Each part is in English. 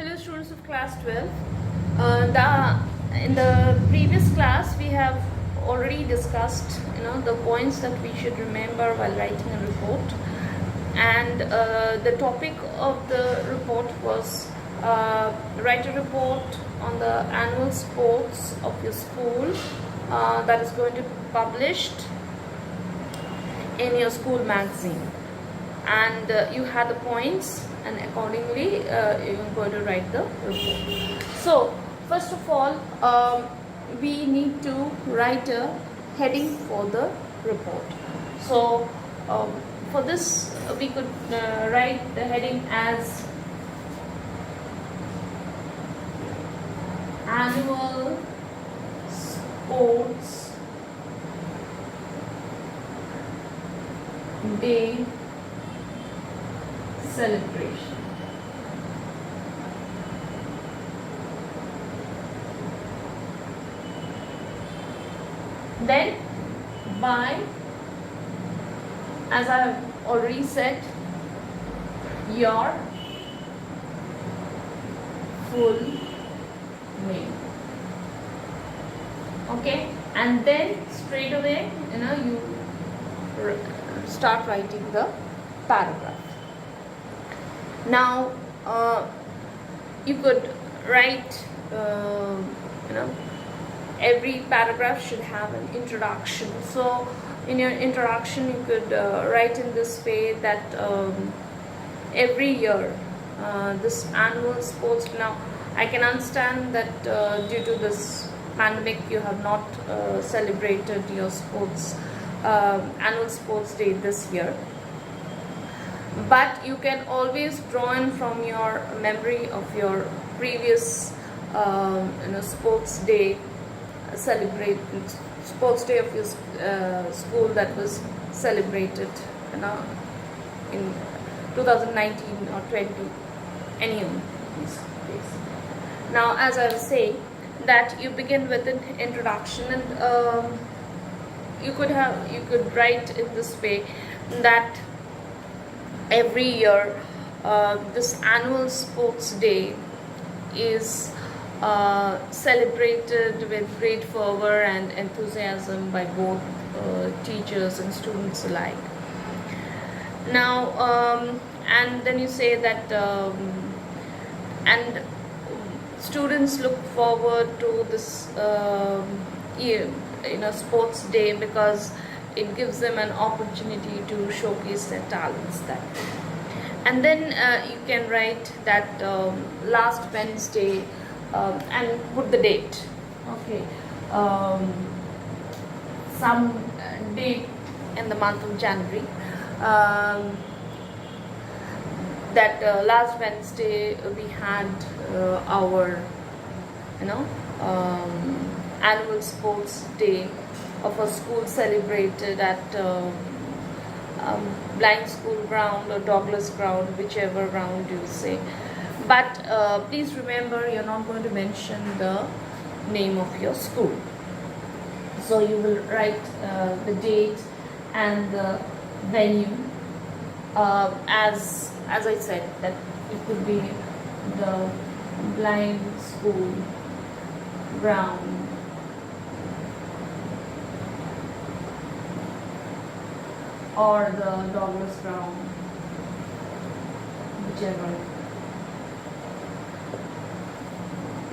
Hello students of class 12. In the previous class we have already discussed the points that we should remember while writing a report, and the topic of the report was write a report on the annual sports of your school that is going to be published in your school magazine, and you had the points, and accordingly you're going to write the report. So first of all, we need to write a heading for the report. So for this we could write the heading as annual sports day celebration. Then by, as I have already said, your full name. Okay, and then straight away you start writing the paragraph. Now you could write every paragraph should have an introduction. So in your introduction you could write in this way that every year this annual sports, now I can understand that due to this pandemic you have not celebrated your sports annual sports day this year, but you can always draw in from your memory of your previous sports day sports day of your school that was celebrated in 2019 or 20, any of these days. Now, as I was saying, that you begin with an introduction, and you could write in this way that every year this annual sports day is celebrated with great fervor and enthusiasm by both teachers and students alike. Now and then you say that and students look forward to this sports day because it gives them an opportunity to showcase their talents that way. And then you can write that last Wednesday and put the date. Okay, some date in the month of January, that last Wednesday we had our annual sports day of a school celebrated at Blind School ground or Douglas ground, whichever ground you say. But please remember, you're not going to mention the name of your school. So you will write the date and the venue, as I said, that it could be the Blind School ground, or the Douglas ground, whichever.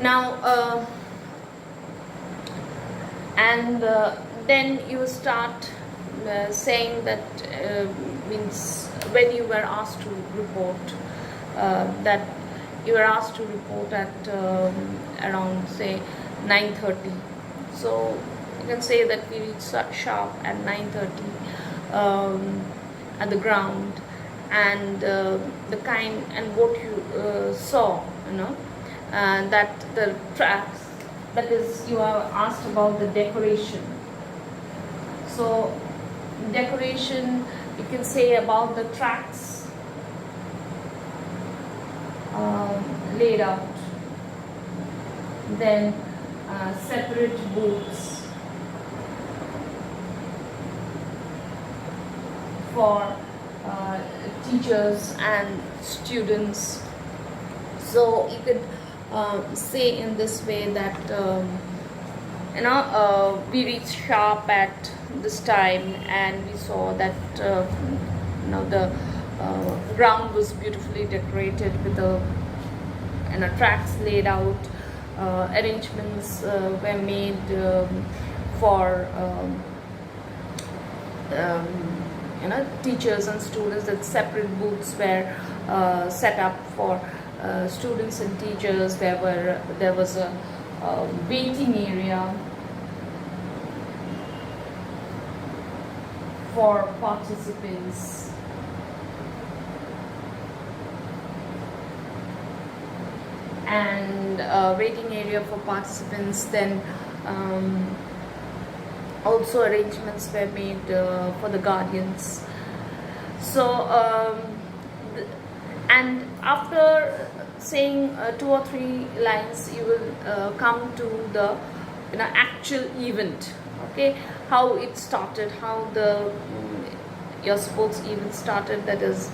Now and then you start saying that means when you were asked to report, that you were asked to report at around say 9:30. So you can say that we reach sharp at 9:30 at the ground, and the kind and what you saw, that the tracks, that is, you are asked about the decoration. So decoration, you can say about the tracks laid out, then separate booths for teachers and students So you could say in this way that we reached sharp at this time, and we saw that the ground was beautifully decorated with the tracks laid out. Arrangements were made for teachers and students. That separate booths were set up for students and teachers. There was a waiting area for participants. And waiting area for participants. Then also arrangements were made for the guardians. So and after saying 2 or 3 lines, you will come to the actual event. Okay, how it started, how the your sports event started. That is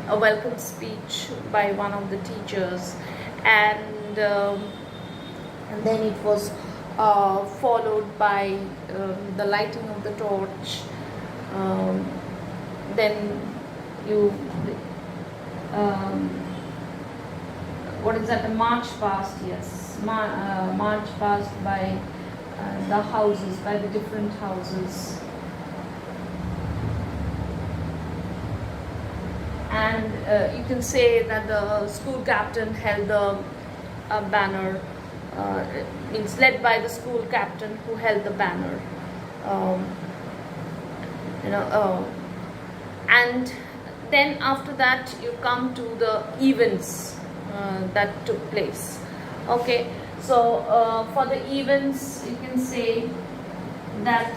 a welcome speech by one of the teachers, and then it was followed by the lighting of the torch. Then you what is that, the march past? Yes, march past by the houses, by the different houses. And you can say that the school captain held the banner, means led by the school captain who held the banner. And then after that you come to the events that took place. Okay, so for the events, you can say that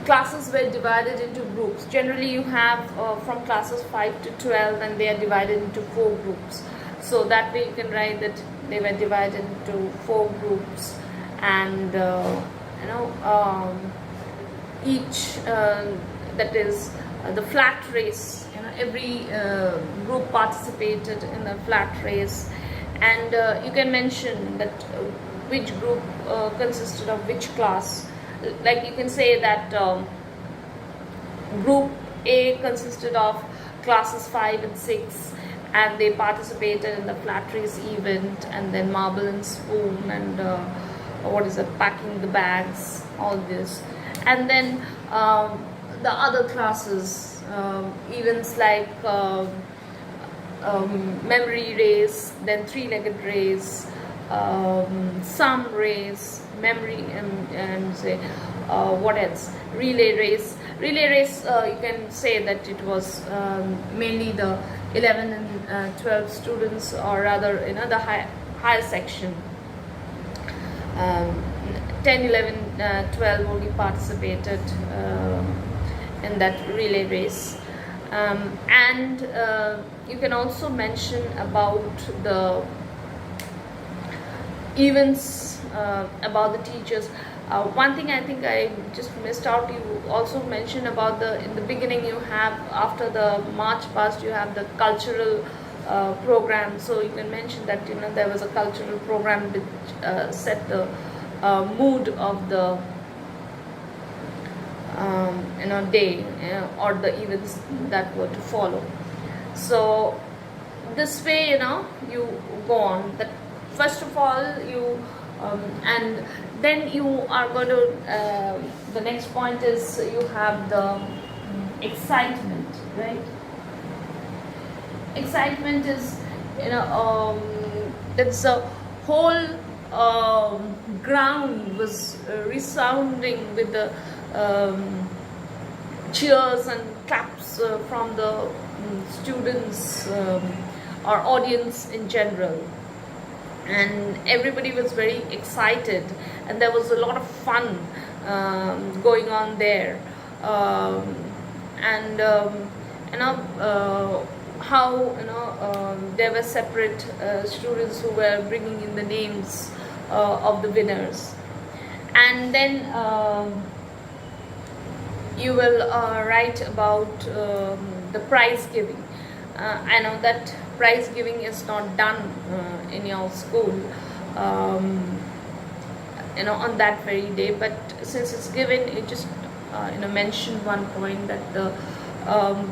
classes were divided into groups. Generally you have from classes 5 to 12, and they are divided into 4 groups. So that way you can write that they were divided into 4 groups, and each that is the flat race. Every group participated in a flat race, and you can mention that which group consisted of which class. Like you can say that group A consisted of classes 5 and 6, and they participated in the flat race event, and then marble and spoon, and packing the bags, all this. And then the other classes, events like memory race, then 3-legged race, sum race, memory, and say what else, relay race. Relay race, you can say that it was mainly the 11 and 12 students, or rather the higher section. 10, 11, 12 only participated in that relay race. And you can also mention about the events about the teachers. One thing I think I just missed out, you also mentioned about in the beginning you have, after the march past, you have the cultural program. So you can mention that there was a cultural program which set the mood of the day, or the events that were to follow. So this way you go on. That first of all you and then you are going to the next point is you have the excitement, right? Excitement is that's a whole ground was resounding with the cheers and claps from the students or audience in general, and everybody was very excited, and there was a lot of fun going on there. And how there were separate students who were bringing in the names of the winners. And then you will write about the prize giving. I know that prize giving is not done in your school, on that very day, but since it's given, you just mention one point that the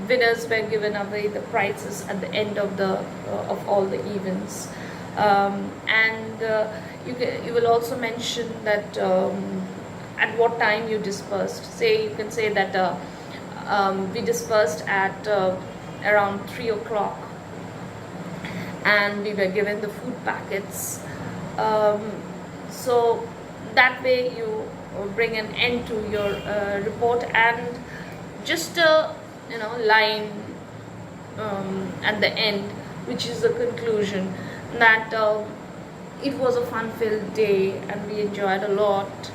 winners were given away the prizes at the end of the of all the events, and you will also mention that at what time you dispersed. Say you can say that we dispersed at around 3 o'clock, and we were given the food packets. So that way you bring an end to your report, and just a line at the end, which is the conclusion, that it was a fun-filled day and we enjoyed a lot.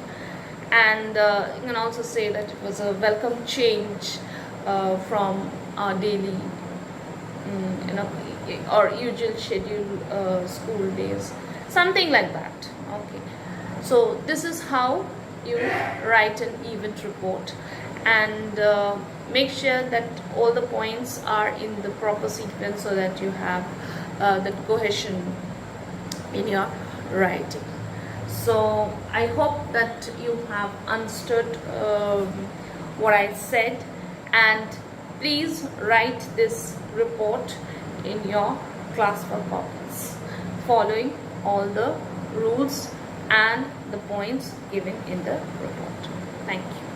And you can also say that it was a welcome change from our daily or usual scheduled school days, something like that. Okay, so this is how you write an event report, and make sure that all the points are in the proper sequence so that you have the cohesion in your writing. So I hope that you have understood what I said, and please write this report in your classwork copies, following all the rules and the points given in the report. Thank you.